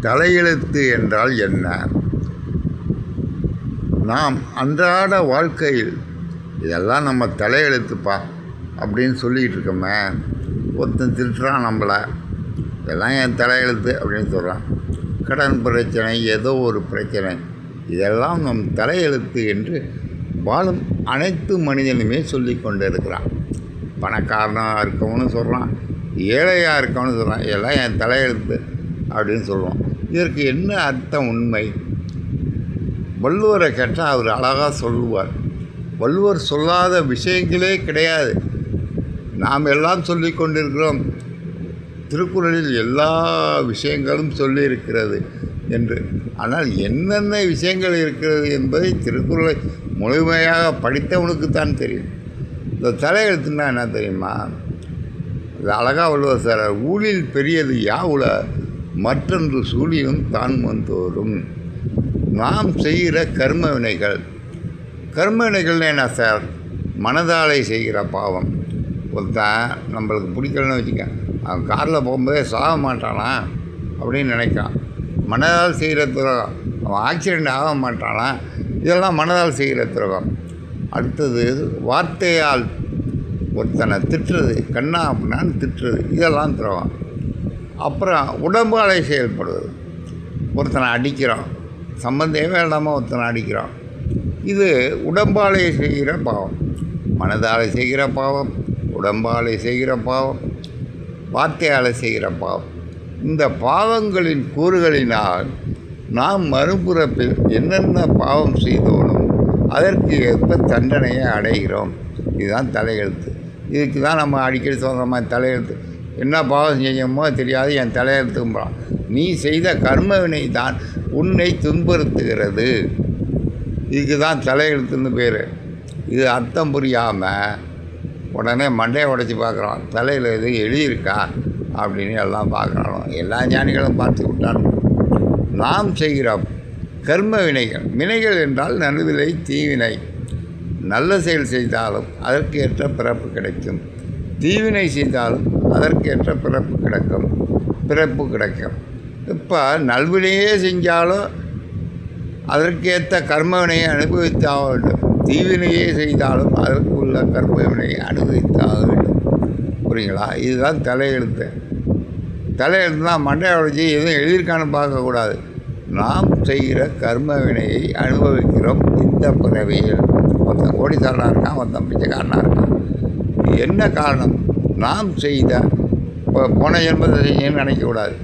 தலையெழுத்து என்றால் என்ன? நாம் அன்றாட வாழ்க்கையில் இதெல்லாம் நம்ம தலையெழுத்துப்பா அப்படின்னு சொல்லிகிட்டு இருக்கோமே. ஒருத்தன் திட்டுறான் நம்மளை, இதெல்லாம் என் தலையெழுத்து அப்படின்னு சொல்கிறான். கடன் பிரச்சனை, ஏதோ ஒரு பிரச்சனை, இதெல்லாம் நம் தலையெழுத்து என்று வாழும் அனைத்து மனிதனுமே சொல்லி கொண்டு இருக்கிறான். பணக்காரனாக இருக்கவனு சொல்கிறான், ஏழையாக இருக்கவனு சொல்கிறான், இதெல்லாம் என் தலையெழுத்து அப்படின்னு சொல்லுவான். இதற்கு என்ன அர்த்தம்? உண்மை வள்ளுவரை கேட்டால் அவர் அழகாக சொல்லுவார். வள்ளுவர் சொல்லாத விஷயங்களே கிடையாது. நாம் எல்லாம் சொல்லி கொண்டிருக்கிறோம், திருக்குறளில் எல்லா விஷயங்களும் சொல்லியிருக்கிறது என்று. ஆனால் என்னென்ன விஷயங்கள் இருக்கிறது என்பதை திருக்குறளை முழுமையாக படித்தவனுக்கு தான் தெரியும். இந்த தலையெழுத்துன்னா என்ன தெரியுமா? அது அழகாக வள்ளுவர் சார், ஊழில் பெரியது யாவுல மற்றொன்று சூழியும் தான் வந்தோறும். நாம் செய்கிற கர்ம வினைகள், கர்ம வினைகள்னு என்ன சார்? மனதாலை செய்கிற பாவம். ஒருத்தன் நம்மளுக்கு பிடிக்கலன்னு வச்சுக்க, அவன் காரில் போகும்போதே சாக மாட்டானா அப்படின்னு நினைக்கிறான். மனதால் செய்கிற துரோகம். அவன் ஆக்சிடெண்ட் ஆக மாட்டானா, இதெல்லாம் மனதால் செய்கிற துரோகம். அடுத்தது வார்த்தையால் ஒருத்தனை திட்டுறது, கண்ணா அப்படின்னான்னு திட்டுறது, இதெல்லாம் துரோகம். அப்புறம் உடம்பாலை செயல்படுவது, ஒருத்தனை அடிக்கிறான், சம்பந்தமே இல்லாமல் ஒருத்தனை அடிக்கிறான், இது உடம்பாலை செய்கிற பாவம். மனதால் செய்கிற பாவம், உடம்பாலை செய்கிற பாவம், வார்த்தையால் செய்கிற பாவம். இந்த பாவங்களின் கூறுகளினால் நாம் மறுபுறப்பில் என்னென்ன பாவம் செய்தோனும் அதற்கு ஏற்ப தண்டனையை அடைகிறோம். இதுதான் தலையெழுத்து. இதுக்கு தான் நம்ம அடிக்கடி சொல்கிற மாதிரி தலையெழுத்து. என்ன பாவம் செய்யணுமோ தெரியாது, என் தலையெழுத்தும்பான். நீ செய்த கர்மவினை தான் உன்னை துன்புறுத்துகிறது. இதுக்கு தான் தலையெழுத்துன்னு பேர். இது அர்த்தம் புரியாமல் உடனே மண்டையை உடைச்சி பார்க்குறோம், தலையில் எது எழுதியிருக்கா அப்படின்னு எல்லாம் பார்க்குறானோ. எல்லா ஞானிகளும் பார்த்து விட்டான். நாம் செய்கிற கர்ம வினைகள், வினைகள் என்றால் நடுவிலை தீவினை. நல்ல செயல் செய்தாலும் அதற்கு ஏற்ற பிறப்பு கிடைக்கும், தீவினை செய்தாலும் அதற்கேற்ற பிறப்பு கிடைக்கும். இப்போ நல்வினையே செஞ்சாலும் அதற்கேற்ற கர்மவினையை அனுபவித்தாக வேண்டும், தீவினையே செய்தாலும் அதற்கு உள்ள கர்மவினையை அனுபவித்தாக வேண்டும். புரியுங்களா? இதுதான் தலையெழுத்து. தலையெழுத்துனா மண்டையை உடைச்சி எதுவும் எழுதியிருக்கான்னு பார்க்கக்கூடாது. நாம் செய்கிற கர்ம வினையை அனுபவிக்கிறோம் இந்த பிறவியில். ஒருத்தன் கோடீஸ்வரனாக இருக்கான், ஒருத்தன் பிச்சைக்காரனாக இருக்கான். என்ன காரணம்? நாம் செய்த போன ஜென்மத்தை செய்யணும்னு நினைக்கக்கூடாது.